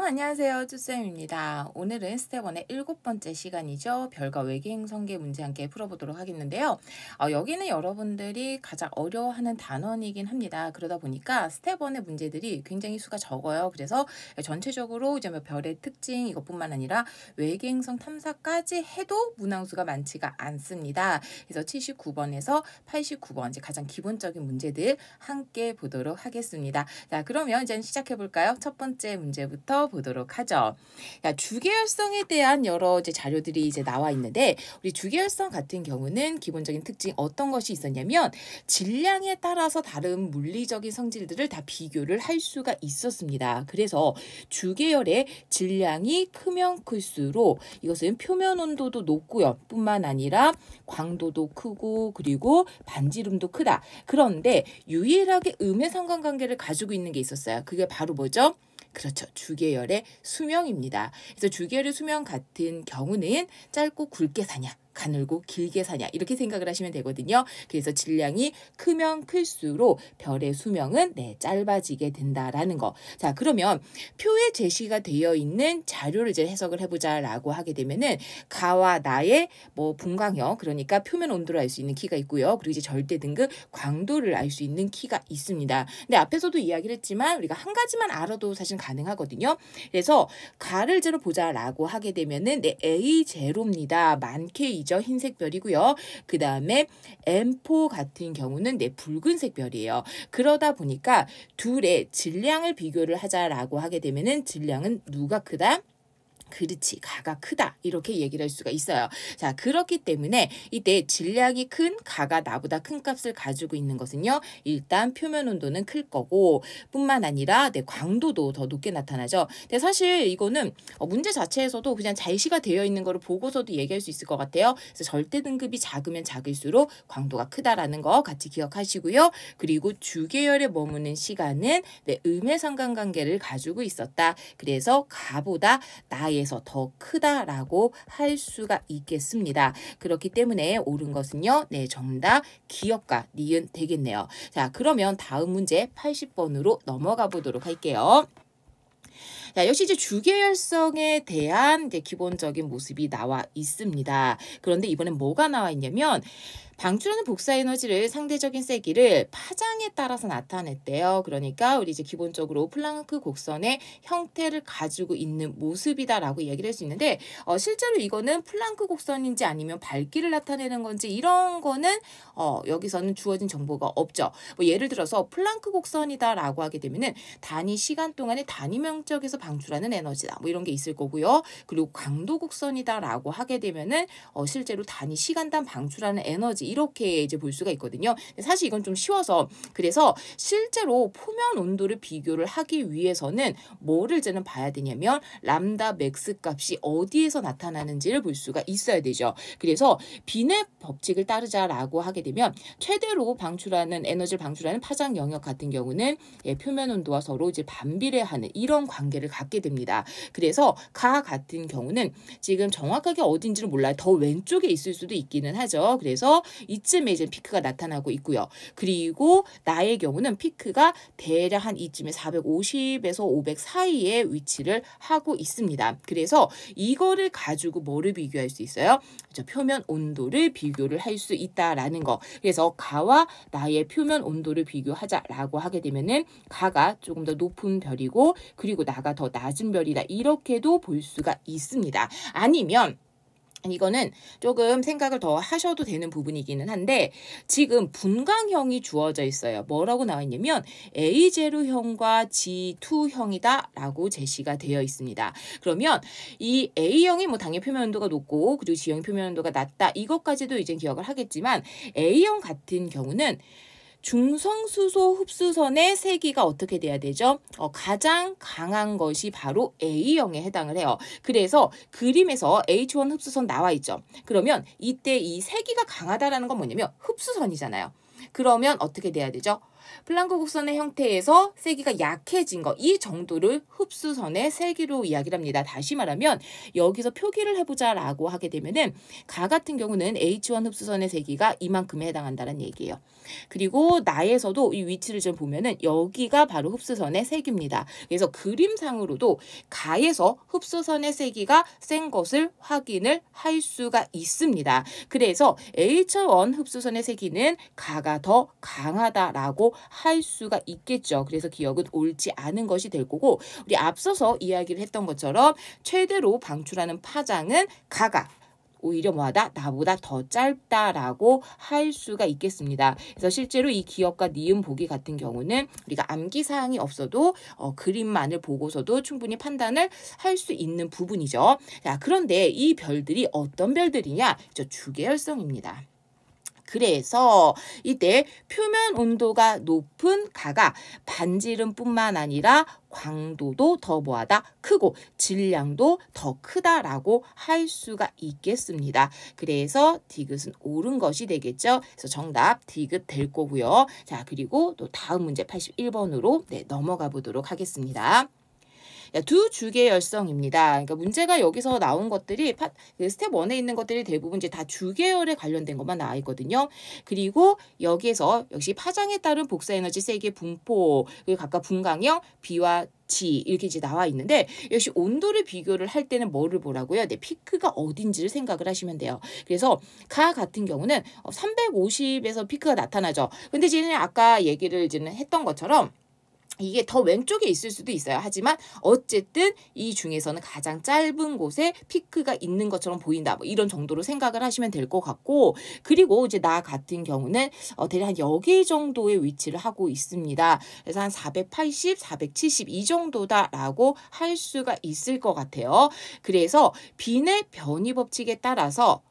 안녕하세요. 쭈쌤입니다. 오늘은 스텝 1의 7번째 시간이죠. 별과 외계행 성계 문제 함께 풀어보도록 하겠는데요. 여기는 여러분들이 가장 어려워하는 단원이긴 합니다. 그러다 보니까 스텝 1의 문제들이 굉장히 수가 적어요. 그래서 전체적으로 이제 뭐 별의 특징 이것뿐만 아니라 외계행성 탐사까지 해도 문항수가 많지가 않습니다. 그래서 79번에서 89번 이제 가장 기본적인 문제들 함께 보도록 하겠습니다. 자, 그러면 이제 시작해 볼까요? 첫 번째 문제부터 보도록 하죠. 주계열성에 대한 여러 이제 자료들이 이제 나와 있는데, 우리 주계열성 같은 경우는 기본적인 특징 어떤 것이 있었냐면 질량에 따라서 다른 물리적인 성질들을 다 비교를 할 수가 있었습니다. 그래서 주계열의 질량이 크면 클수록 이것은 표면 온도도 높고요. 뿐만 아니라 광도도 크고 그리고 반지름도 크다. 그런데 유일하게 음의 상관관계를 가지고 있는 게 있었어요. 그게 바로 뭐죠? 그렇죠. 주계열의 수명입니다. 그래서 주계열의 수명 같은 경우는 짧고 굵게 사냐, 가늘고 길게 사냐 이렇게 생각을 하시면 되거든요. 그래서 질량이 크면 클수록 별의 수명은 짧아지게 된다라는 거. 자, 그러면 표에 제시가 되어 있는 자료를 이제 해석을 해보자라고 하게 되면은 가와 나의 뭐 분광형, 그러니까 표면 온도를 알 수 있는 키가 있고요. 그리고 이제 절대 등급 광도를 알 수 있는 키가 있습니다. 근데 앞에서도 이야기를 했지만 우리가 한 가지만 알아도 사실 가능하거든요. 그래서 가를 제로 보자라고 하게 되면은 A 제로입니다. 많게이죠. 흰색 별이고요. 그 다음에 M4 같은 경우는 붉은색 별이에요. 그러다 보니까 둘의 질량을 비교를 하자라고 하게 되면은 질량은 누가 크다? 그렇지, 가가 크다 이렇게 얘기를 할 수가 있어요. 자, 그렇기 때문에 이때 질량이 큰 가가 나보다 큰 값을 가지고 있는 것은요, 일단 표면 온도는 클 거고 뿐만 아니라 광도도 더 높게 나타나죠. 근데 사실 이거는 문제 자체에서도 그냥 제시가 되어 있는 거를 보고서도 얘기할 수 있을 것 같아요. 그래서 절대 등급이 작으면 작을수록 광도가 크다라는 거 같이 기억하시고요. 그리고 주계열에 머무는 시간은 음의 상관관계를 가지고 있었다. 그래서 가보다 나의 에서 더 크다라고 할 수가 있겠습니다. 그렇기 때문에 옳은 것은요. 정답 기역과 니은 되겠네요. 자, 그러면 다음 문제 80번으로 넘어가 보도록 할게요. 자, 역시 이제 주계열성에 대한 이제 기본적인 모습이 나와 있습니다. 그런데 이번엔 뭐가 나와 있냐면 방출하는 복사 에너지를 상대적인 세기를 파장에 따라서 나타냈대요. 그러니까 우리 이제 기본적으로 플랑크 곡선의 형태를 가지고 있는 모습이다라고 얘기를 할 수 있는데 실제로 이거는 플랑크 곡선인지 아니면 밝기를 나타내는 건지 이런 거는 여기서는 주어진 정보가 없죠. 뭐 예를 들어서 플랑크 곡선이다라고 하게 되면은 단위 시간 동안의 단위 면적에서 방출하는 에너지다. 뭐 이런 게 있을 거고요. 그리고 광도 곡선이다라고 하게 되면은 실제로 단위 시간당 방출하는 에너지 이렇게 이제 볼 수가 있거든요. 사실 이건 좀 쉬워서 그래서 실제로 표면 온도를 비교를 하기 위해서는 뭐를 저는 봐야 되냐면 람다 맥스 값이 어디에서 나타나는지를 볼 수가 있어야 되죠. 그래서 빈의 법칙을 따르자라고 하게 되면 최대로 방출하는 에너지를 방출하는 파장 영역 같은 경우는 표면 온도와 서로 이제 반비례하는 이런 관계를 갖게 됩니다. 그래서 가 같은 경우는 지금 정확하게 어딘지를 몰라요. 더 왼쪽에 있을 수도 있기는 하죠. 그래서 이쯤에 이제 피크가 나타나고 있고요. 그리고 나의 경우는 피크가 대략 한 이쯤에 450에서 500 사이에 위치를 하고 있습니다. 그래서 이거를 가지고 뭐를 비교할 수 있어요? 그렇죠. 표면 온도를 비교를 할 수 있다라는 거. 그래서 가와 나의 표면 온도를 비교하자라고 하게 되면은 가가 조금 더 높은 별이고 그리고 나가 더 낮은 별이다. 이렇게도 볼 수가 있습니다. 아니면 이거는 조금 생각을 더 하셔도 되는 부분이기는 한데 지금 분광형이 주어져 있어요. 뭐라고 나와 있냐면 A0형과 G2형이다 라고 제시가 되어 있습니다. 그러면 이 A형이 뭐 당연히 표면 온도가 높고 그리고 G형이 표면 온도가 낮다 이것까지도 이제 기억을 하겠지만 A형 같은 경우는 중성수소 흡수선의 세기가 어떻게 돼야 되죠? 가장 강한 것이 바로 A형에 해당을 해요. 그래서 그림에서 H1 흡수선 나와 있죠. 그러면 이때 이 세기가 강하다라는 건 뭐냐면 흡수선이잖아요. 그러면 어떻게 돼야 되죠? 플랑크 곡선의 형태에서 세기가 약해진 거, 이 정도를 흡수선의 세기로 이야기를 합니다. 다시 말하면 여기서 표기를 해보자라고 하게 되면은 가 같은 경우는 H1 흡수선의 세기가 이만큼에 해당한다는 얘기예요. 그리고 나에서도 이 위치를 좀 보면은 여기가 바로 흡수선의 세기입니다. 그래서 그림상으로도 가에서 흡수선의 세기가 센 것을 확인을 할 수가 있습니다. 그래서 H1 흡수선의 세기는 가가 더 강하다라고 할 수가 있겠죠. 그래서 기억은 옳지 않은 것이 될 거고, 우리 앞서서 이야기를 했던 것처럼 최대로 방출하는 파장은 가가 오히려 뭐하다? 나보다 더 짧다라고 할 수가 있겠습니다. 그래서 실제로 이 기억과 니은 보기 같은 경우는 우리가 암기사항이 없어도 그림만을 보고서도 충분히 판단을 할 수 있는 부분이죠. 자, 그런데 이 별들이 어떤 별들이냐? 주계열성입니다. 그래서 이때 표면 온도가 높은 가가 반지름뿐만 아니라 광도도 더 뭐하다? 크고 질량도 더 크다라고 할 수가 있겠습니다. 그래서 디귿은 옳은 것이 되겠죠. 그래서 정답 디귿 될 거고요. 자, 그리고 또 다음 문제 81번으로 넘어가 보도록 하겠습니다. 두 주계열성입니다. 그러니까 문제가 여기서 나온 것들이 스텝 1에 있는 것들이 대부분 이제 다 주계열에 관련된 것만 나와 있거든요. 그리고 여기에서 역시 파장에 따른 복사에너지 세기의 분포, 그리고 각각 분광형, B와 G 이렇게 이제 나와 있는데, 역시 온도를 비교를 할 때는 뭐를 보라고요? 피크가 어딘지를 생각을 하시면 돼요. 그래서 가 같은 경우는 350에서 피크가 나타나죠. 근데 지금 아까 얘기를 이제 했던 것처럼 이게 더 왼쪽에 있을 수도 있어요. 하지만 어쨌든 이 중에서는 가장 짧은 곳에 피크가 있는 것처럼 보인다. 뭐 이런 정도로 생각을 하시면 될 것 같고, 그리고 이제 나 같은 경우는 대략 한 여기 정도의 위치를 하고 있습니다. 그래서 한 480, 470 이 정도다라고 할 수가 있을 것 같아요. 그래서 빈의 변이 법칙에 따라서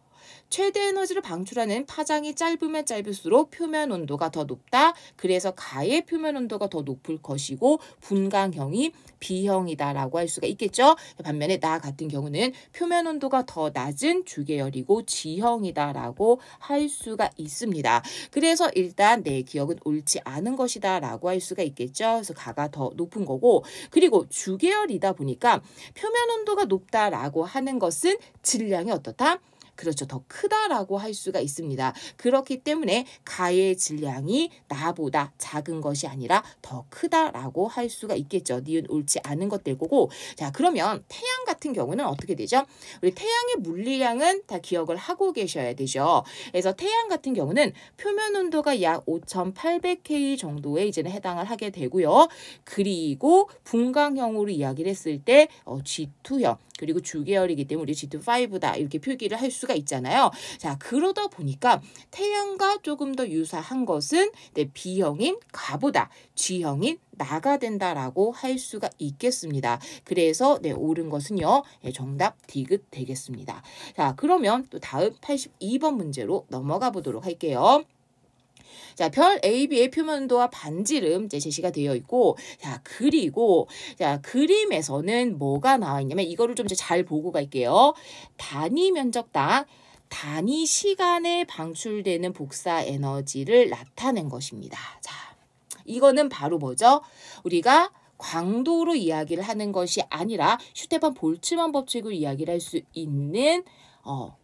최대 에너지를 방출하는 파장이 짧으면 짧을수록 표면 온도가 더 높다. 그래서 가의 표면 온도가 더 높을 것이고 분광형이 B형이다라고 할 수가 있겠죠. 반면에 나 같은 경우는 표면 온도가 더 낮은 주계열이고 G형이다라고 할 수가 있습니다. 그래서 일단 내 기억은 옳지 않은 것이다라고 할 수가 있겠죠. 그래서 가가 더 높은 거고, 그리고 주계열이다 보니까 표면 온도가 높다라고 하는 것은 질량이 어떻다? 그렇죠. 더 크다라고 할 수가 있습니다. 그렇기 때문에 가의 질량이 나보다 작은 것이 아니라 더 크다라고 할 수가 있겠죠. 니은 옳지 않은 것 될 거고. 자, 그러면 태양 같은 경우는 어떻게 되죠? 우리 태양의 물리량은 다 기억을 하고 계셔야 되죠. 그래서 태양 같은 경우는 표면 온도가 약 5,800K 정도에 이제는 해당을 하게 되고요. 그리고 분광형으로 이야기를 했을 때 G2형, 그리고 주계열이기 때문에 우리 G2-5다 이렇게 표기를 할 수가 있잖아요. 자, 그러다 보니까 태양과 조금 더 유사한 것은 B형인 가보다 G형인 나가 된다라고 할 수가 있겠습니다. 그래서 옳은 것은요. 정답 디귿 되겠습니다. 자, 그러면 또 다음 82번 문제로 넘어가 보도록 할게요. 자, 별 AB의 표면 온도와 반지름 이제 제시가 되어 있고, 자, 그리고 자, 그림에서는 뭐가 나와 있냐면 이거를 좀 잘 보고 갈게요. 단위 면적당 단위 시간에 방출되는 복사 에너지를 나타낸 것입니다. 자, 이거는 바로 뭐죠? 우리가 광도로 이야기를 하는 것이 아니라 슈테판 볼츠만 법칙으로 이야기를 할 수 있는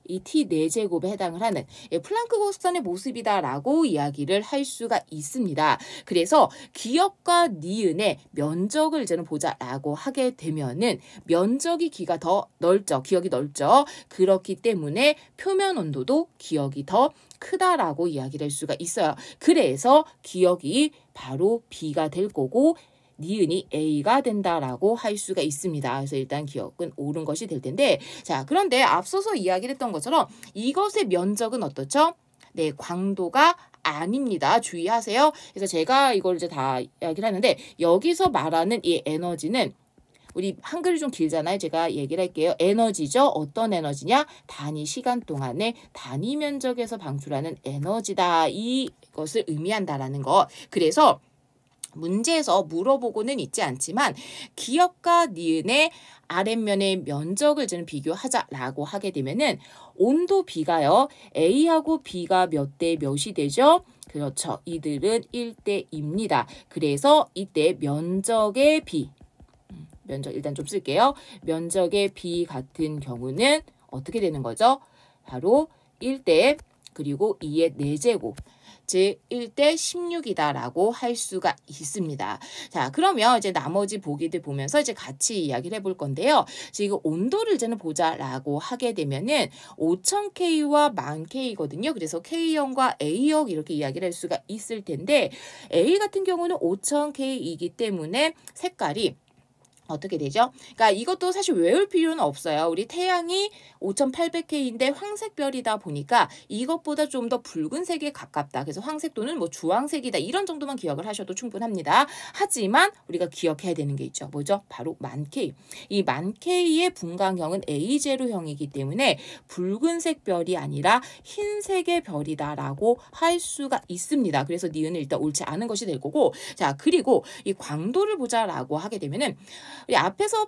이 T4제곱에 해당을 하는 플랑크 곡선의 모습이다라고 이야기를 할 수가 있습니다. 그래서 기억과 니은의 면적을 이제는 보자라고 하게 되면은 면적이 기가 더 넓죠. 기억이 넓죠. 그렇기 때문에 표면 온도도 기억이 더 크다라고 이야기를 할 수가 있어요. 그래서 기억이 바로 B가 될 거고 니은이 A가 된다라고 할 수가 있습니다. 그래서 일단 기억은 옳은 것이 될 텐데, 자, 그런데 앞서서 이야기를 했던 것처럼 이것의 면적은 어떻죠? 광도가 아닙니다. 주의하세요. 그래서 제가 이걸 이제 다 이야기를 하는데, 여기서 말하는 이 에너지는 우리 한글이 좀 길잖아요. 제가 얘기를 할게요. 에너지죠. 어떤 에너지냐? 단위 시간 동안에 단위 면적에서 방출하는 에너지다. 이것을 의미한다라는 거. 그래서 문제에서 물어보고는 있지 않지만 기역과 니은의 아랫면의 면적을 저는 비교하자라고 하게 되면은 온도 B가요. A하고 B가 몇 대 몇이 되죠? 그렇죠. 이들은 1대 2입니다. 그래서 이때 면적의 B, 면적 일단 좀 쓸게요. 면적의 B 같은 경우는 어떻게 되는 거죠? 바로 1대 그리고 2의 4제곱. 즉 1대 16이다라고 할 수가 있습니다. 자, 그러면 이제 나머지 보기들 보면서 이제 같이 이야기를 해볼 건데요. 지금 온도를 이제는 보자라고 하게 되면은 5000K와 10,000K거든요. 그래서 K형과 A형 이렇게 이야기를 할 수가 있을 텐데 A 같은 경우는 5000K이기 때문에 색깔이 어떻게 되죠? 그러니까 이것도 사실 외울 필요는 없어요. 우리 태양이 5800K인데 황색별이다 보니까 이것보다 좀 더 붉은색에 가깝다. 그래서 황색 또는 뭐 주황색이다. 이런 정도만 기억을 하셔도 충분합니다. 하지만 우리가 기억해야 되는 게 있죠. 뭐죠? 바로 10,000K. 이 10,000K의 분광형은 A0형이기 때문에 붉은색 별이 아니라 흰색의 별이다라고 할 수가 있습니다. 그래서 니은은 일단 옳지 않은 것이 될 거고, 자, 그리고 이 광도를 보자라고 하게 되면은 우리 앞에서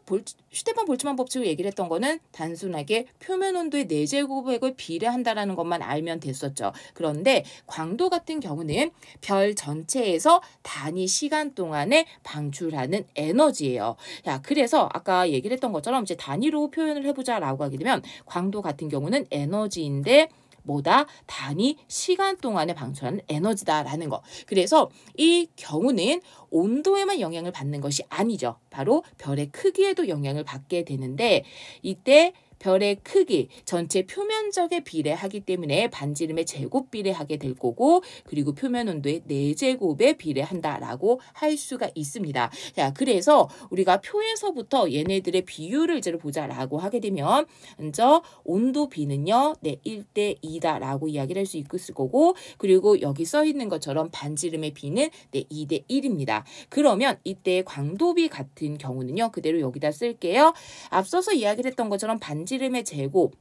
슈테판 볼츠만 법칙을 얘기를 했던 거는 단순하게 표면 온도의 4제곱액을 비례한다라는 것만 알면 됐었죠. 그런데 광도 같은 경우는 별 전체에서 단위 시간 동안에 방출하는 에너지예요. 자, 그래서 아까 얘기를 했던 것처럼 이제 단위로 표현을 해보자라고 하게 되면 광도 같은 경우는 에너지인데 뭐다? 단위 시간 동안에 방출하는 에너지다라는 거. 그래서 이 경우는 온도에만 영향을 받는 것이 아니죠. 바로 별의 크기에도 영향을 받게 되는데 이때 별의 크기, 전체 표면적에 비례하기 때문에 반지름의 제곱 비례하게 될 거고 그리고 표면 온도의 4제곱에 비례한다라고 할 수가 있습니다. 자, 그래서 우리가 표에서부터 얘네들의 비율을 이제 보자라고 하게 되면 먼저 온도 B는요. 네, 1대 2다라고 이야기를 할 수 있을 거고 그리고 여기 써 있는 것처럼 반지름의 B는 네, 2대 1입니다. 그러면 이때 광도 B 같은 경우는요. 그대로 여기다 쓸게요. 앞서서 이야기를 했던 것처럼 반지름의 제곱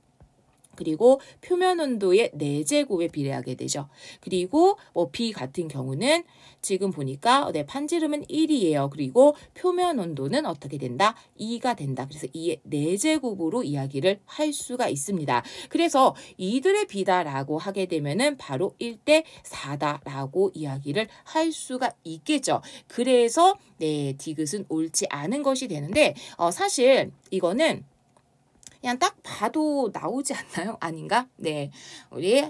그리고 표면 온도의 4제곱에 비례하게 되죠. 그리고 뭐 B 같은 경우는 지금 보니까 네, 반지름은 1이에요. 그리고 표면 온도는 어떻게 된다? 2가 된다. 그래서 2의 4제곱으로 이야기를 할 수가 있습니다. 그래서 이들의 B다라고 하게 되면은 바로 1대 4다라고 이야기를 할 수가 있겠죠. 그래서 네, 디귿은 옳지 않은 것이 되는데 사실 이거는 그냥 딱 봐도 나오지 않나요? 아닌가? 네, 우리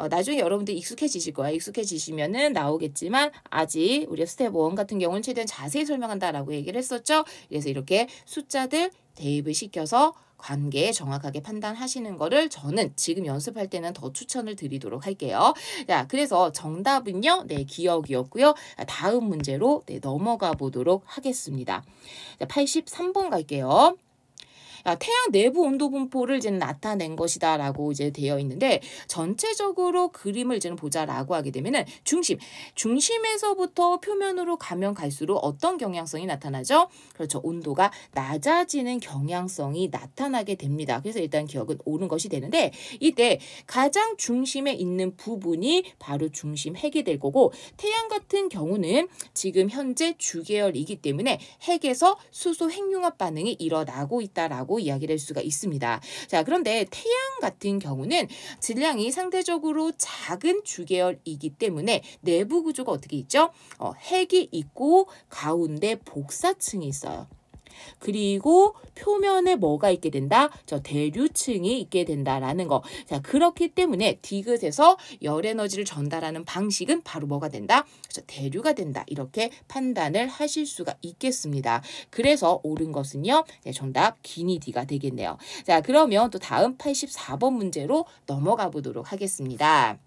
나중에 여러분들 익숙해지실 거야. 익숙해지시면은 나오겠지만 아직 우리 스텝 1 같은 경우는 최대한 자세히 설명한다라고 얘기를 했었죠. 그래서 이렇게 숫자들 대입을 시켜서 관계 정확하게 판단하시는 거를 저는 지금 연습할 때는 더 추천을 드리도록 할게요. 자, 그래서 정답은요. 네, 기억이었고요. 다음 문제로 네, 넘어가 보도록 하겠습니다. 자, 83번 갈게요. 태양 내부 온도 분포를 이제 나타낸 것이다라고 이제 되어 있는데 전체적으로 그림을 이제는 보자라고 하게 되면은 중심에서부터 표면으로 가면 갈수록 어떤 경향성이 나타나죠? 그렇죠. 온도가 낮아지는 경향성이 나타나게 됩니다. 그래서 일단 기억은 옳은 것이 되는데 이때 가장 중심에 있는 부분이 바로 중심 핵이 될 거고 태양 같은 경우는 지금 현재 주계열이기 때문에 핵에서 수소 핵융합 반응이 일어나고 있다라고 이야기를 할 수가 있습니다. 자, 그런데 태양 같은 경우는 질량이 상대적으로 작은 주계열이기 때문에 내부 구조가 어떻게 있죠? 핵이 있고 가운데 복사층이 있어요. 그리고 표면에 뭐가 있게 된다? 저 대류층이 있게 된다라는 거. 자, 그렇기 때문에 디귿에서 열 에너지를 전달하는 방식은 바로 뭐가 된다? 그래서 대류가 된다. 이렇게 판단을 하실 수가 있겠습니다. 그래서 옳은 것은요. 네, 정답 기니 D가 되겠네요. 자, 그러면 또 다음 84번 문제로 넘어가 보도록 하겠습니다.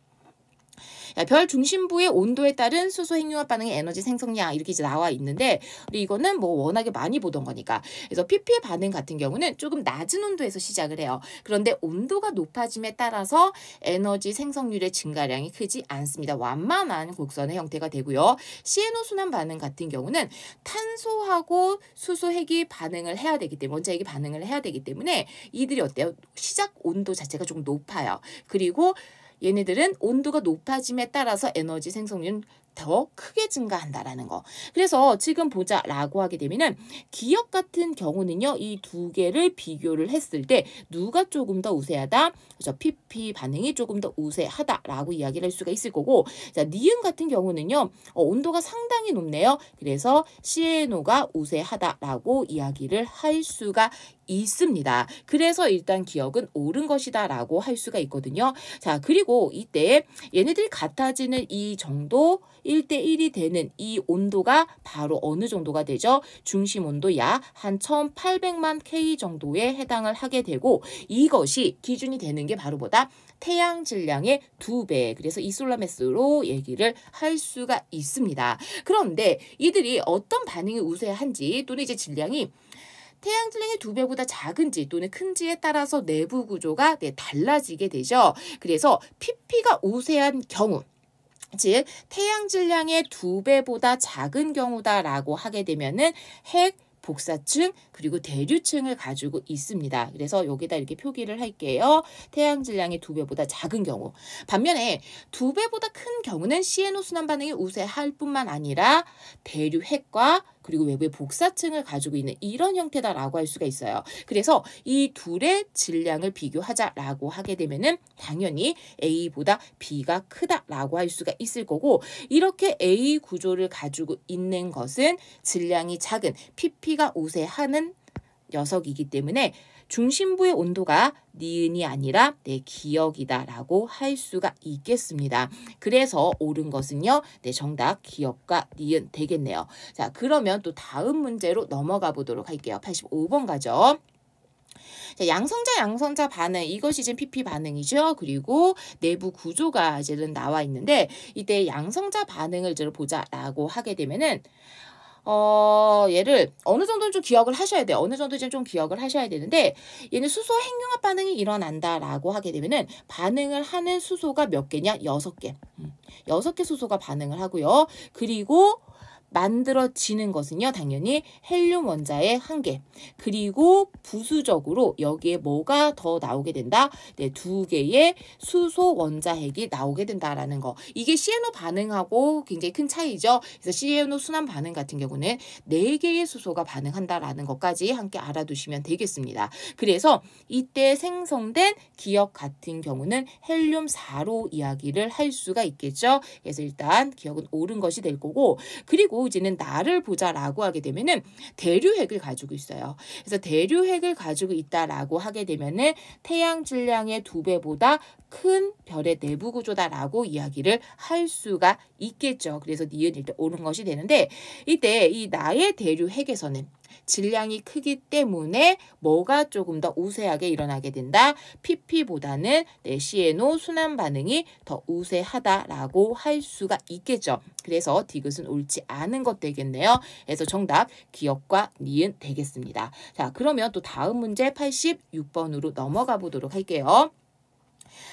별 중심부의 온도에 따른 수소 핵융합 반응의 에너지 생성량 이렇게 이제 나와 있는데 우리 이거는 뭐 워낙에 많이 보던 거니까 그래서 pp의 반응 같은 경우는 조금 낮은 온도에서 시작을 해요. 그런데 온도가 높아짐에 따라서 에너지 생성률의 증가량이 크지 않습니다. 완만한 곡선의 형태가 되고요. CNO 순환 반응 같은 경우는 탄소하고 수소 핵이 반응을 해야 되기 때문에 원자 핵이 반응을 해야 되기 때문에 이들이 어때요? 시작 온도 자체가 조금 높아요. 그리고 얘네들은 온도가 높아짐에 따라서 에너지 생성률은 더 크게 증가한다라는 거. 그래서 지금 보자라고 하게 되면은 기억 같은 경우는요. 이 두 개를 비교를 했을 때 누가 조금 더 우세하다? 그래서 PP 반응이 조금 더 우세하다라고 이야기를 할 수가 있을 거고, 자, 니은 같은 경우는요. 온도가 상당히 높네요. 그래서 CNO가 우세하다라고 이야기를 할 수가 있습니다. 그래서 일단 기억은 옳은 것이다 라고 할 수가 있거든요. 자, 그리고 이때 얘네들이 같아지는 이 정도 1대1이 되는 이 온도가 바로 어느 정도가 되죠? 중심 온도 약 한 1800만 K 정도에 해당을 하게 되고, 이것이 기준이 되는 게 바로 뭐다? 태양 질량의 2배. 그래서 이솔라메스로 얘기를 할 수가 있습니다. 그런데 이들이 어떤 반응이 우세한지, 또는 이제 질량이 태양 질량의 2배보다 작은지 또는 큰지에 따라서 내부 구조가 달라지게 되죠. 그래서 PP가 우세한 경우, 즉 태양 질량의 2배보다 작은 경우다라고 하게 되면은 핵 복사층 그리고 대류층을 가지고 있습니다. 그래서 여기다 이렇게 표기를 할게요. 태양 질량의 2배보다 작은 경우. 반면에 2배보다 큰 경우는 CNO 순환 반응이 우세할 뿐만 아니라 대류 핵과 그리고 외부의 복사층을 가지고 있는 이런 형태다라고 할 수가 있어요. 그래서 이 둘의 질량을 비교하자라고 하게 되면은 당연히 A보다 B가 크다라고 할 수가 있을 거고, 이렇게 A 구조를 가지고 있는 것은 질량이 작은 PP가 우세하는 녀석이기 때문에 중심부의 온도가 니은이 아니라 기억이다라고 할 수가 있겠습니다. 그래서 옳은 것은요. 정답 기억과 니은 되겠네요. 자, 그러면 또 다음 문제로 넘어가 보도록 할게요. 85번 가죠. 자, 양성자 반응, 이것이 지금 PP 반응이죠. 그리고 내부 구조가 이제는 나와 있는데, 이때 양성자 반응을 이제 보자라고 하게 되면은 얘를 어느 정도는 좀 기억을 하셔야 돼요. 어느 정도 좀 기억을 하셔야 되는데, 얘는 수소 핵융합 반응이 일어난다라고 하게 되면은 반응을 하는 수소가 몇 개냐? 6개. 6개 수소가 반응을 하고요. 그리고 만들어지는 것은요, 당연히 헬륨 원자의 1개. 그리고 부수적으로 여기에 뭐가 더 나오게 된다? 2개의 수소 원자핵이 나오게 된다라는 거. 이게 CNO 반응하고 굉장히 큰 차이죠. 그래서 CNO 순환 반응 같은 경우는 4개의 수소가 반응한다라는 것까지 함께 알아두시면 되겠습니다. 그래서 이때 생성된 기억 같은 경우는 헬륨 4로 이야기를 할 수가 있겠죠. 그래서 일단 기억은 옳은 것이 될 거고, 그리고 이제는 나를 보자라고 하게 되면은 대류핵을 가지고 있어요. 그래서 대류핵을 가지고 있다라고 하게 되면은 태양 질량의 2배보다 큰 별의 내부 구조다라고 이야기를 할 수가 있겠죠. 그래서 니은 일단 옳은 것이 되는데, 이때 이 나의 대류핵에서는 질량이 크기 때문에 뭐가 조금 더 우세하게 일어나게 된다? PP보다는 CNO 순환 반응이 더 우세하다라고 할 수가 있겠죠. 그래서 디귿은 옳지 않은 것 되겠네요. 그래서 정답 기억과 니은 되겠습니다. 자, 그러면 또 다음 문제 86번으로 넘어가 보도록 할게요.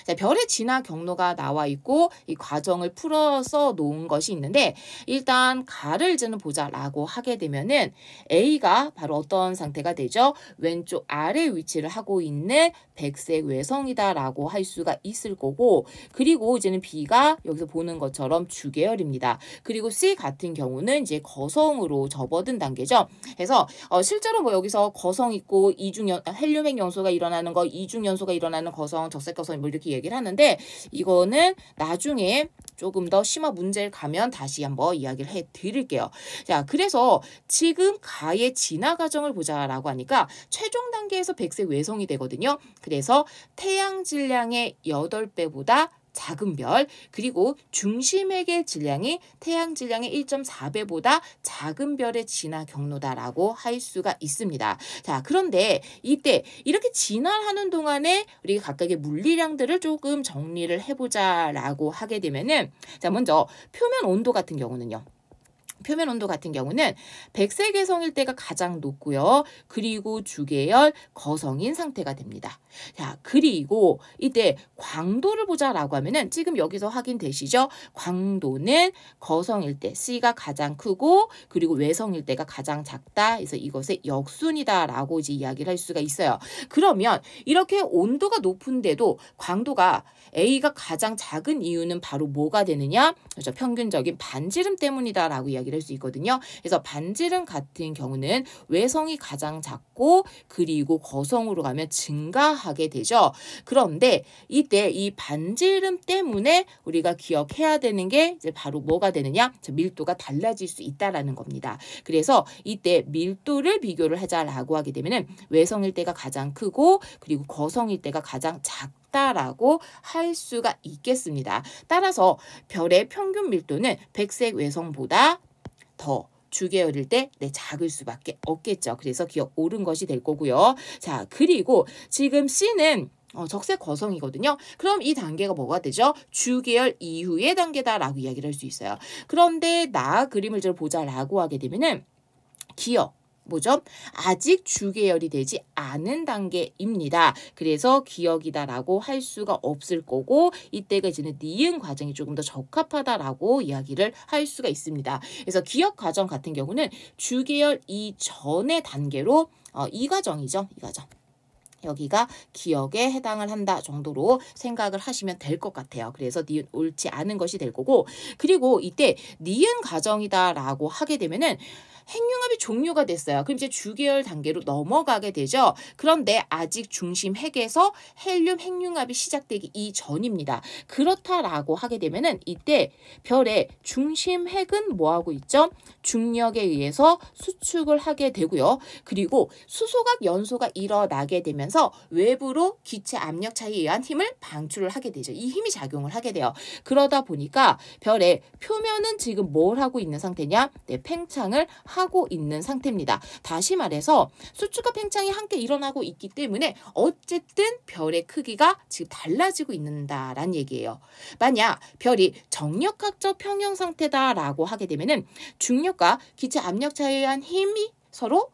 자, 별의 진화 경로가 나와 있고 이 과정을 풀어서 놓은 것이 있는데, 일단 가를 이제는 보자라고 하게 되면은 A가 바로 어떤 상태가 되죠? 왼쪽 아래 위치를 하고 있는 백색 외성이다라고 할 수가 있을 거고, 그리고 이제는 B가 여기서 보는 것처럼 주계열입니다. 그리고 C 같은 경우는 이제 거성으로 접어든 단계죠. 그래서 실제로 뭐 여기서 거성 있고 헬륨핵 연소가 일어나는 거, 이중 연소가 일어나는 거성, 적색 거성 뭐 이렇게 얘기를 하는데, 이거는 나중에 조금 더 심화 문제를 가면 다시 한번 이야기를 해 드릴게요. 자, 그래서 지금 가의 진화 과정을 보자라고 하니까 최종 단계에서 백색 외성이 되거든요. 그래서 태양 질량의 8배보다 작은 별, 그리고 중심핵의 질량이 태양 질량의 1.4배보다 작은 별의 진화 경로다라고 할 수가 있습니다. 자, 그런데 이때 이렇게 진화하는 동안에 우리가 각각의 물리량들을 조금 정리를 해보자라고 하게 되면은, 자, 먼저 표면 온도 같은 경우는요. 표면 온도 같은 경우는 백색 외성일 때가 가장 높고요. 그리고 주계열 거성인 상태가 됩니다. 자, 그리고 이때 광도를 보자라고 하면은 지금 여기서 확인되시죠? 광도는 거성일 때 C가 가장 크고 그리고 외성일 때가 가장 작다. 그래서 이것의 역순이다라고 이제 이야기를 할 수가 있어요. 그러면 이렇게 온도가 높은데도 광도가 A가 가장 작은 이유는 바로 뭐가 되느냐? 그렇죠. 평균적인 반지름 때문이다라고 이야기를 할 수 있거든요. 그래서 반지름 같은 경우는 외성이 가장 작고 그리고 거성으로 가면 증가하게 되죠. 그런데 이때 이 반지름 때문에 우리가 기억해야 되는 게 이제 바로 뭐가 되느냐? 밀도가 달라질 수 있다라는 겁니다. 그래서 이때 밀도를 비교를 하자라고 하게 되면은 외성일 때가 가장 크고 그리고 거성일 때가 가장 작다라고 할 수가 있겠습니다. 따라서 별의 평균 밀도는 백색 외성보다 더 주계열일 때 작을 수밖에 없겠죠. 그래서 기억 옳은 것이 될 거고요. 자, 그리고 지금 C는 적색 거성이거든요. 그럼 이 단계가 뭐가 되죠? 주계열 이후의 단계다라고 이야기를 할 수 있어요. 그런데 나 그림을 좀 보자라고 하게 되면은 기억 뭐죠? 아직 주계열이 되지 않은 단계입니다. 그래서 기억이다라고 할 수가 없을 거고 이때가 이제는 니은 과정이 조금 더 적합하다라고 이야기를 할 수가 있습니다. 그래서 기억 과정 같은 경우는 주계열 이전의 단계로 이 과정이죠. 이 과정. 여기가 기억에 해당을 한다 정도로 생각을 하시면 될 것 같아요. 그래서 니은 옳지 않은 것이 될 거고 그리고 이때 니은 과정이다라고 하게 되면은 핵융합이 종료가 됐어요. 그럼 이제 주계열 단계로 넘어가게 되죠. 그런데 아직 중심 핵에서 헬륨 핵융합이 시작되기 이전입니다. 그렇다라고 하게 되면은 이때 별의 중심 핵은 뭐하고 있죠? 중력에 의해서 수축을 하게 되고요. 그리고 수소각 연소가 일어나게 되면서 외부로 기체 압력 차이에 의한 힘을 방출을 하게 되죠. 이 힘이 작용을 하게 돼요. 그러다 보니까 별의 표면은 지금 뭘 하고 있는 상태냐? 팽창을 하고 있는 상태입니다. 다시 말해서 수축과 팽창이 함께 일어나고 있기 때문에 어쨌든 별의 크기가 지금 달라지고 있다라는 얘기예요. 만약 별이 정력학적 평형 상태다라고 하게 되면은 중력과 기체 압력 차이에 의한 힘이 서로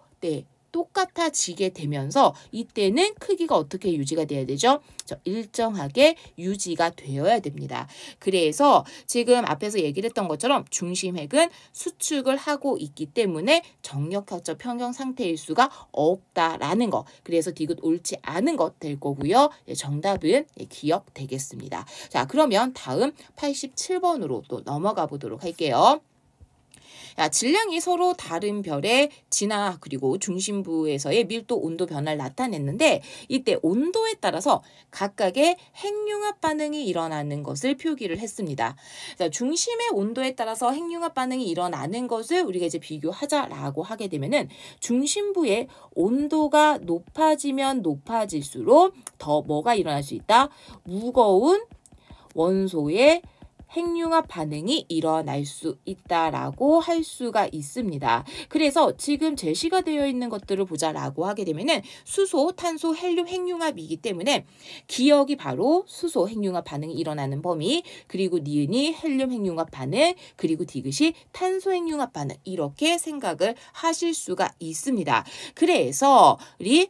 똑같아지게 되면서 이때는 크기가 어떻게 유지가 돼야 되죠? 일정하게 유지가 되어야 됩니다. 그래서 지금 앞에서 얘기를 했던 것처럼 중심핵은 수축을 하고 있기 때문에 정력학적 평형 상태일 수가 없다라는 거. 그래서 디귿 옳지 않은 것 될 거고요. 정답은 기억되겠습니다. 자, 그러면 다음 87번으로 또 넘어가 보도록 할게요. 질량이 서로 다른 별의 진화 그리고 중심부에서의 밀도 온도 변화를 나타냈는데 이때 온도에 따라서 각각의 핵융합 반응이 일어나는 것을 표기를 했습니다. 중심의 온도에 따라서 핵융합 반응이 일어나는 것을 우리가 이제 비교하자라고 하게 되면은 중심부의 온도가 높아지면 높아질수록 더 뭐가 일어날 수 있다? 무거운 원소의 핵융합 반응이 일어날 수 있다라고 할 수가 있습니다. 그래서 지금 제시가 되어 있는 것들을 보자라고 하게 되면은 수소, 탄소, 헬륨 핵융합이기 때문에 기억이 바로 수소 핵융합 반응이 일어나는 범위, 그리고 니은이 헬륨 핵융합 반응, 그리고 디귿이 탄소 핵융합 반응 이렇게 생각을 하실 수가 있습니다. 그래서 우리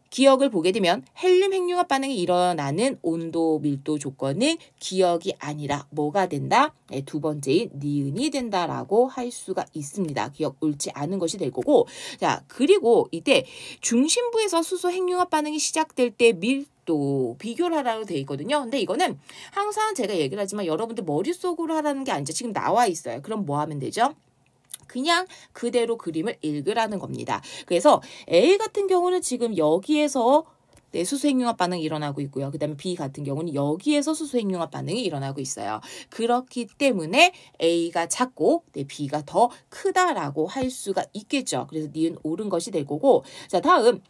기억을 보게 되면 헬륨 핵융합 반응이 일어나는 온도 밀도 조건은 기억이 아니라 뭐가 된다? 두 번째인 니은이 된다라고 할 수가 있습니다. 기억 옳지 않은 것이 될 거고 자 그리고 이때 중심부에서 수소 핵융합 반응이 시작될 때 밀도 비교를 하라고 되어 있거든요. 근데 이거는 항상 제가 얘기를 하지만 여러분들 머릿속으로 하라는 게 아니죠. 지금 나와 있어요. 그럼 뭐 하면 되죠? 그냥 그대로 그림을 읽으라는 겁니다. 그래서 A 같은 경우는 지금 여기에서 수소 핵융합 반응이 일어나고 있고요. 그 다음에 B 같은 경우는 여기에서 수소 핵융합 반응이 일어나고 있어요. 그렇기 때문에 A가 작고 B가 더 크다라고 할 수가 있겠죠. 그래서 니은 옳은 것이 될 거고 자 다음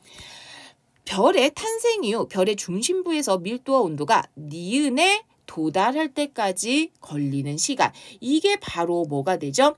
별의 탄생 이후 별의 중심부에서 밀도와 온도가 니은에 도달할 때까지 걸리는 시간 이게 바로 뭐가 되죠?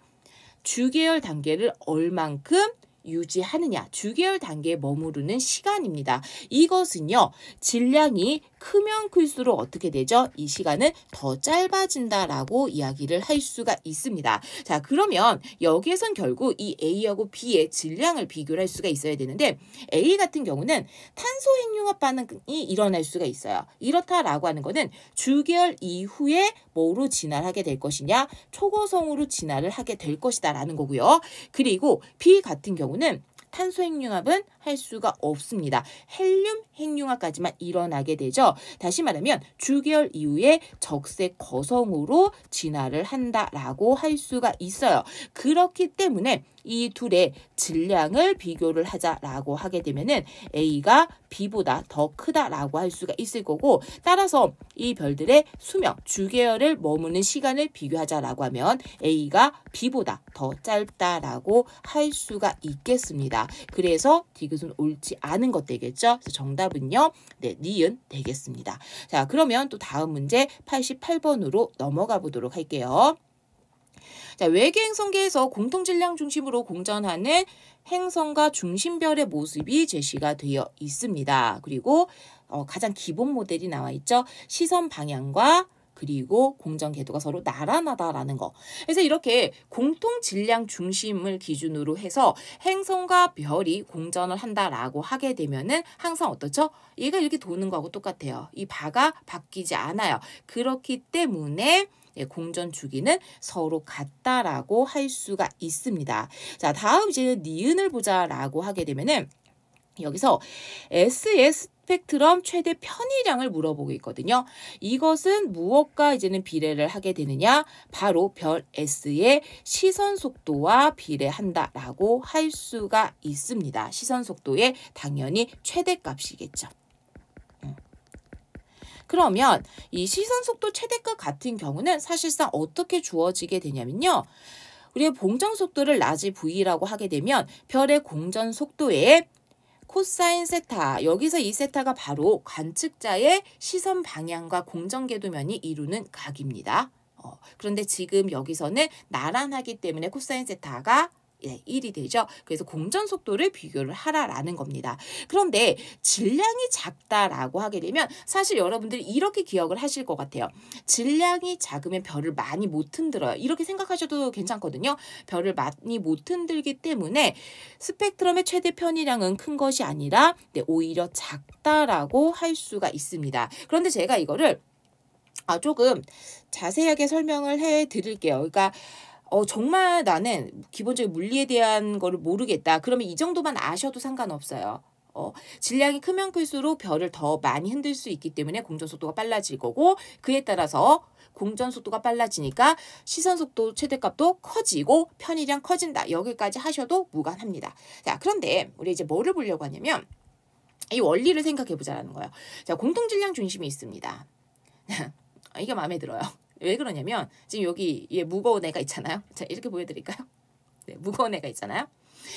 주계열 단계를 얼만큼 유지하느냐 주계열 단계에 머무르는 시간입니다. 이것은요 질량이 크면 클수록 어떻게 되죠? 이 시간은 더 짧아진다라고 이야기를 할 수가 있습니다. 자, 그러면 여기에선 결국 이 A하고 B의 질량을 비교를 할 수가 있어야 되는데 A 같은 경우는 탄소 핵융합 반응이 일어날 수가 있어요. 이렇다라고 하는 거는 주계열 이후에 뭐로 진화하게 될 것이냐? 초고성으로 진화를 하게 될 것이다 라는 거고요. 그리고 B 같은 경우는 탄소 핵융합은 할 수가 없습니다. 헬륨 핵융합까지만 일어나게 되죠. 다시 말하면 주계열 이후에 적색 거성으로 진화를 한다라고 할 수가 있어요. 그렇기 때문에 이 둘의 질량을 비교를 하자라고 하게 되면은 A가 B보다 더 크다라고 할 수가 있을 거고, 따라서 이 별들의 수명, 주계열을 머무는 시간을 비교하자라고 하면 A가 B보다 더 짧다라고 할 수가 있겠습니다. 그래서 디귿은 옳지 않은 것 되겠죠. 그래서 정답은요, 네, 니은 되겠습니다. 자, 그러면 또 다음 문제 88번으로 넘어가 보도록 할게요. 자, 외계 행성계에서 공통질량 중심으로 공전하는 행성과 중심별의 모습이 제시가 되어 있습니다. 그리고 가장 기본 모델이 나와 있죠. 시선 방향과 그리고 공전 궤도가 서로 나란하다라는 거. 그래서 이렇게 공통 질량 중심을 기준으로 해서 행성과 별이 공전을 한다라고 하게 되면은 항상 어떻죠? 얘가 이렇게 도는 거하고 똑같아요. 이 바가 바뀌지 않아요. 그렇기 때문에 공전 주기는 서로 같다라고 할 수가 있습니다. 자, 다음 이제 니은을 보자라고 하게 되면은 여기서 S의 스펙트럼 최대 편의량을 물어보고 있거든요. 이것은 무엇과 이제는 비례를 하게 되느냐? 바로 별 S의 시선 속도와 비례한다라고 할 수가 있습니다. 시선 속도의 당연히 최대값이겠죠. 그러면 이 시선 속도 최대값 같은 경우는 사실상 어떻게 주어지게 되냐면요. 우리의 공전 속도를 라지 V라고 하게 되면 별의 공전 속도에 코사인 세타, 여기서 이 세타가 바로 관측자의 시선 방향과 공전 궤도면이 이루는 각입니다. 그런데 지금 여기서는 나란하기 때문에 코사인 세타가 1이 되죠. 그래서 공전 속도를 비교를 하라라는 겁니다. 그런데 질량이 작다라고 하게 되면 사실 여러분들이 이렇게 기억을 하실 것 같아요. 질량이 작으면 별을 많이 못 흔들어요. 이렇게 생각하셔도 괜찮거든요. 별을 많이 못 흔들기 때문에 스펙트럼의 최대 편의량은 큰 것이 아니라 오히려 작다라고 할 수가 있습니다. 그런데 제가 이거를 조금 자세하게 설명을 해 드릴게요. 그러니까 정말 나는 기본적인 물리에 대한 거를 모르겠다. 그러면 이 정도만 아셔도 상관없어요. 질량이 크면 클수록 별을 더 많이 흔들 수 있기 때문에 공전 속도가 빨라질 거고, 그에 따라서 공전 속도가 빨라지니까 시선 속도 최대값도 커지고 편의량 커진다. 여기까지 하셔도 무관합니다. 자, 그런데 우리 이제 뭐를 보려고 하냐면 이 원리를 생각해 보자라는 거예요. 자, 공통질량 중심이 있습니다. 이게 마음에 들어요. 왜 그러냐면 지금 여기 무거운 애가 있잖아요. 자, 이렇게 보여드릴까요? 네, 무거운 애가 있잖아요.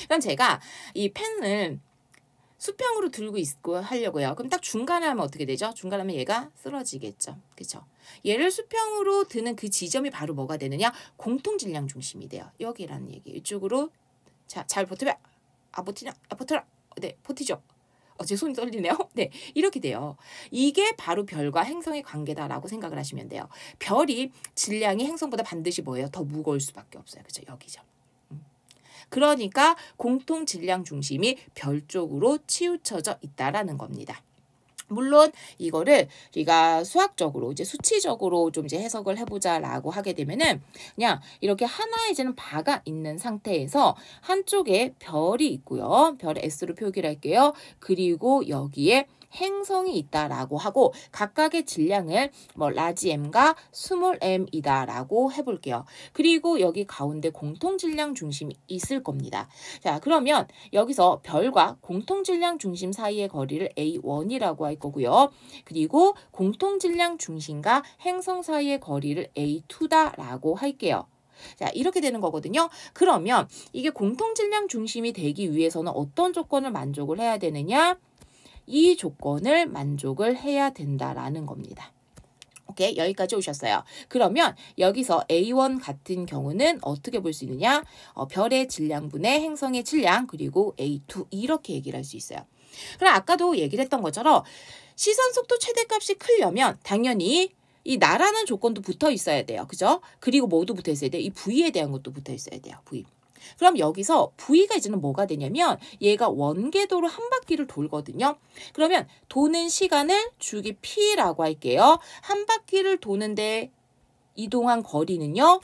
그럼 제가 이 펜을 수평으로 들고 있고 하려고요. 그럼 딱 중간에 하면 어떻게 되죠? 중간에 하면 얘가 쓰러지겠죠. 그렇죠? 얘를 수평으로 드는 그 지점이 바로 뭐가 되느냐? 공통질량 중심이 돼요. 여기라는 얘기. 이쪽으로 자, 잘 버텨봐. 버티냐? 버텨라. 네, 버티죠. 제 손이 떨리네요. 네, 이렇게 돼요. 이게 바로 별과 행성의 관계다라고 생각을 하시면 돼요. 별이 질량이 행성보다 반드시 뭐예요? 더 무거울 수밖에 없어요. 그죠? 여기죠. 그러니까 공통 질량 중심이 별 쪽으로 치우쳐져 있다라는 겁니다. 물론 이거를 우리가 수학적으로 이제 수치적으로 좀 이제 해석을 해보자라고 하게 되면은 그냥 이렇게 하나의 이제는 바가 있는 상태에서 한쪽에 별이 있고요. 별을 S로 표기를 할게요. 그리고 여기에 행성이 있다라고 하고 각각의 질량을 라지 m과 스몰 m이다라고 해볼게요. 그리고 여기 가운데 공통 질량 중심이 있을 겁니다. 자, 그러면 여기서 별과 공통 질량 중심 사이의 거리를 A1이라고 할 거고요. 그리고 공통 질량 중심과 행성 사이의 거리를 A2다라고 할게요. 자, 이렇게 되는 거거든요. 그러면 이게 공통 질량 중심이 되기 위해서는 어떤 조건을 만족을 해야 되느냐? 이 조건을 만족을 해야 된다라는 겁니다. 오케이, 여기까지 오셨어요. 그러면 여기서 A1 같은 경우는 어떻게 볼 수 있느냐? 별의 질량분의 행성의 질량 그리고 A2 이렇게 얘기를 할 수 있어요. 그럼 아까도 얘기를 했던 것처럼 시선 속도 최대값이 크려면 당연히 이 나라는 조건도 붙어 있어야 돼요. 그죠? 그리고 뭐도 붙어 있어야 돼요? 이 V에 대한 것도 붙어 있어야 돼요. V. 그럼 여기서 V가 이제는 뭐가 되냐면 얘가 원궤도로 한 바퀴를 돌거든요. 그러면 도는 시간을 주기 P라고 할게요. 한 바퀴를 도는데 이동한 거리는요.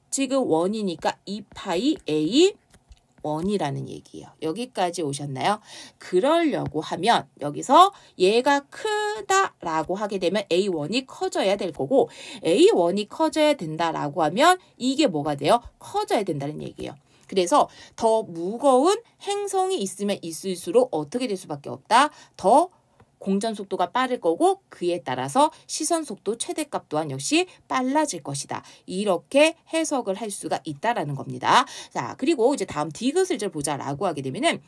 지금 원이니까 2파이 A 1이라는 얘기예요. 여기까지 오셨나요? 그러려고 하면 여기서 얘가 크다라고 하게 되면 A1이 커져야 될 거고 A1이 커져야 된다라고 하면 이게 뭐가 돼요? 커져야 된다는 얘기예요. 그래서 더 무거운 행성이 있으면 있을수록 어떻게 될 수밖에 없다? 더 공전 속도가 빠를 거고 그에 따라서 시선 속도 최대값 또한 역시 빨라질 것이다. 이렇게 해석을 할 수가 있다라는 겁니다. 자, 그리고 이제 다음 디귿을 좀 보자라고 하게 되면은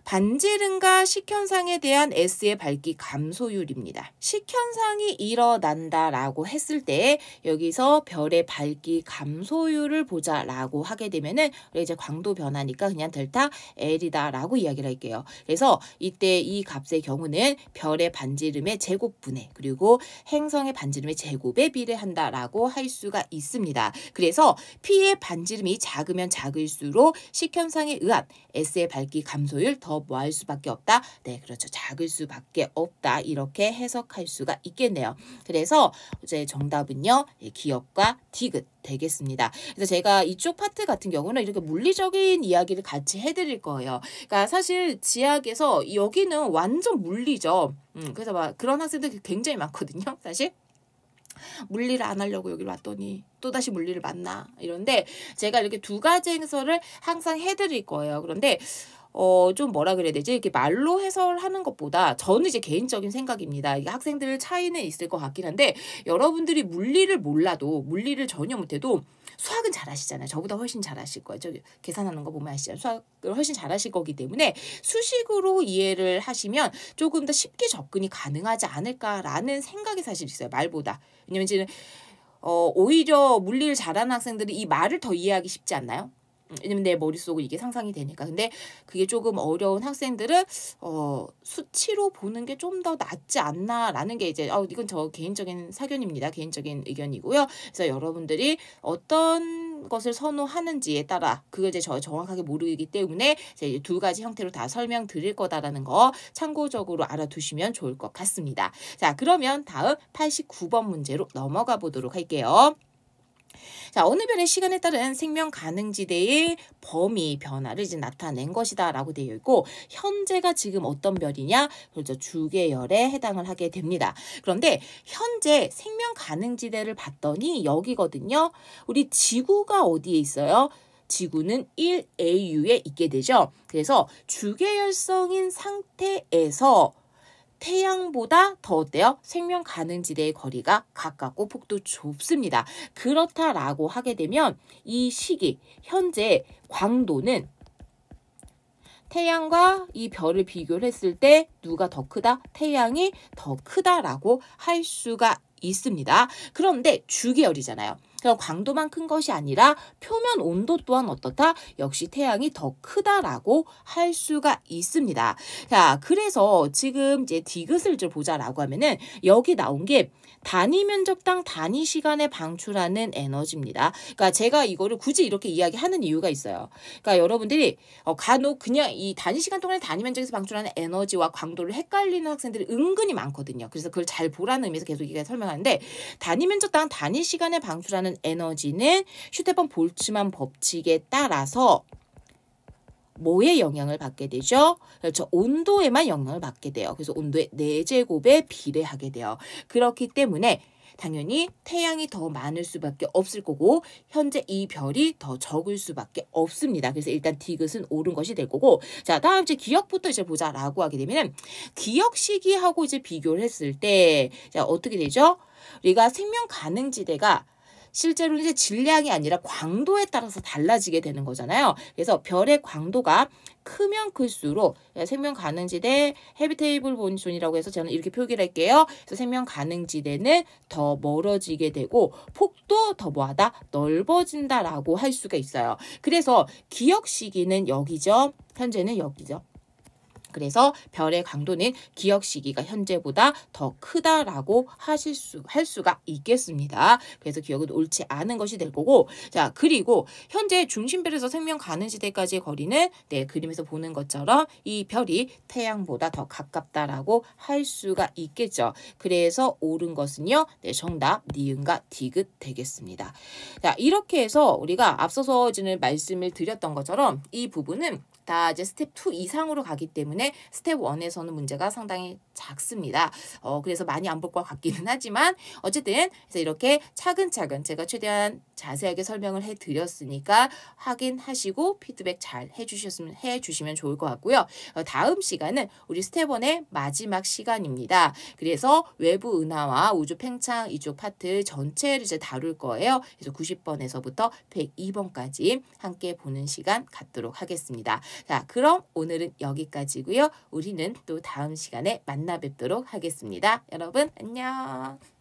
반지름과 식현상에 대한 S의 밝기 감소율입니다. 식현상이 일어난다라고 했을 때 여기서 별의 밝기 감소율을 보자라고 하게 되면은 이제 광도 변화니까 그냥 델타 L이다라고 이야기를 할게요. 그래서 이때 이 값의 경우는 별의 반지름의 제곱분의 그리고 행성의 반지름의 제곱에 비례한다라고 할 수가 있습니다. 그래서 P의 반지름이 작으면 작을수록 식현상에 의한 S의 밝기 감소율 더 뭐 할 수밖에 없다? 네, 그렇죠. 작을 수밖에 없다. 이렇게 해석할 수가 있겠네요. 그래서 이제 정답은요. 기역과 디귿 되겠습니다. 그래서 제가 이쪽 파트 같은 경우는 이렇게 물리적인 이야기를 같이 해드릴 거예요. 그러니까 사실 지학에서 여기는 완전 물리죠. 그래서 막 그런 학생들 굉장히 많거든요. 사실. 물리를 안 하려고 여기로 왔더니 또다시 물리를 만나 이런데 제가 이렇게 두 가지 행설을 항상 해드릴 거예요. 그런데 좀 뭐라 그래야 되지? 이렇게 말로 해설하는 것보다 저는 이제 개인적인 생각입니다. 이게 학생들 차이는 있을 것 같긴 한데 여러분들이 물리를 몰라도 물리를 전혀 못해도 수학은 잘하시잖아요. 저보다 훨씬 잘하실 거예요. 저기 계산하는 거 보면 아시죠? 수학을 훨씬 잘하실 거기 때문에 수식으로 이해를 하시면 조금 더 쉽게 접근이 가능하지 않을까라는 생각이 사실 있어요. 말보다. 왜냐면 지금 오히려 물리를 잘하는 학생들이 이 말을 더 이해하기 쉽지 않나요? 왜냐면 내 머릿속으로 이게 상상이 되니까. 근데 그게 조금 어려운 학생들은 수치로 보는 게 좀 더 낫지 않나라는 게 이제 이건 저 개인적인 사견입니다. 개인적인 의견이고요. 그래서 여러분들이 어떤 것을 선호하는지에 따라 그걸 이제 저 정확하게 모르기 때문에 이제 두 가지 형태로 다 설명드릴 거다라는 거 참고적으로 알아두시면 좋을 것 같습니다. 자, 그러면 다음 89번 문제로 넘어가 보도록 할게요. 자, 어느 별의 시간에 따른 생명 가능지대의 범위 변화를 이제 나타낸 것이다 라고 되어 있고 현재가 지금 어떤 별이냐? 그렇죠. 주계열에 해당을 하게 됩니다. 그런데 현재 생명 가능지대를 봤더니 여기거든요. 우리 지구가 어디에 있어요? 지구는 1AU에 있게 되죠. 그래서 주계열성인 상태에서 태양보다 더 어때요? 생명 가능지대의 거리가 가깝고 폭도 좁습니다. 그렇다라고 하게 되면 이 시기, 현재 광도는 태양과 이 별을 비교를 했을 때 누가 더 크다? 태양이 더 크다라고 할 수가 있습니다. 그런데 주계열이잖아요. 그럼 광도만 큰 것이 아니라 표면 온도 또한 어떻다? 역시 태양이 더 크다라고 할 수가 있습니다. 자, 그래서 지금 이제 디귿을 좀 보자라고 하면은 여기 나온 게 단위 면적당 단위 시간에 방출하는 에너지입니다. 그러니까 제가 이거를 굳이 이렇게 이야기하는 이유가 있어요. 그러니까 여러분들이 간혹 그냥 이 단위 시간 동안에 단위 면적에서 방출하는 에너지와 광도를 헷갈리는 학생들이 은근히 많거든요. 그래서 그걸 잘 보라는 의미에서 계속 이게 설명하는데 단위 면적당 단위 시간에 방출하는 에너지는 휴대폰 볼츠만 법칙에 따라서 뭐에 영향을 받게 되죠? 그렇죠. 온도에만 영향을 받게 돼요. 그래서 온도의 4제곱에 비례하게 돼요. 그렇기 때문에 당연히 태양이 더 많을 수밖에 없을 거고 현재 이 별이 더 적을 수밖에 없습니다. 그래서 일단 디귿은 옳은 것이 될 거고 자, 다음 이제 기역부터 이제 보자라고 하게 되면 기역 시기하고 이제 비교를 했을 때 자, 어떻게 되죠? 우리가 생명 가능지대가 실제로 이제 질량이 아니라 광도에 따라서 달라지게 되는 거잖아요. 그래서 별의 광도가 크면 클수록 생명 가능지대 헤비테이블 존이라고 해서 저는 이렇게 표기를 할게요. 그래서 생명 가능지대는 더 멀어지게 되고 폭도 더 뭐하다? 넓어진다라고 할 수가 있어요. 그래서 기역 시기는 여기죠. 현재는 여기죠. 그래서 별의 강도는 기억 시기가 현재보다 더 크다라고 할 수가 있겠습니다. 그래서 기억은 옳지 않은 것이 될 거고, 자, 그리고 현재 중심별에서 생명 가는 시대까지의 거리는 네, 그림에서 보는 것처럼 이 별이 태양보다 더 가깝다라고 할 수가 있겠죠. 그래서 옳은 것은요, 네, 정답 니은과 디귿 되겠습니다. 자, 이렇게 해서 우리가 앞서서 저는 말씀을 드렸던 것처럼 이 부분은 다 이제 스텝 2 이상으로 가기 때문에 스텝 1에서는 문제가 상당히 작습니다. 그래서 많이 안 볼 것 같기는 하지만 어쨌든 그래서 이렇게 차근차근 제가 최대한 자세하게 설명을 해드렸으니까 확인하시고 피드백 잘 해주시면 좋을 것 같고요. 다음 시간은 우리 스텝 1의 마지막 시간입니다. 그래서 외부 은하와 우주 팽창 이쪽 파트 전체를 이제 다룰 거예요. 그래서 90번에서부터 102번까지 함께 보는 시간 갖도록 하겠습니다. 자, 그럼 오늘은 여기까지고요. 우리는 또 다음 시간에 만나 뵙도록 하겠습니다. 여러분 안녕.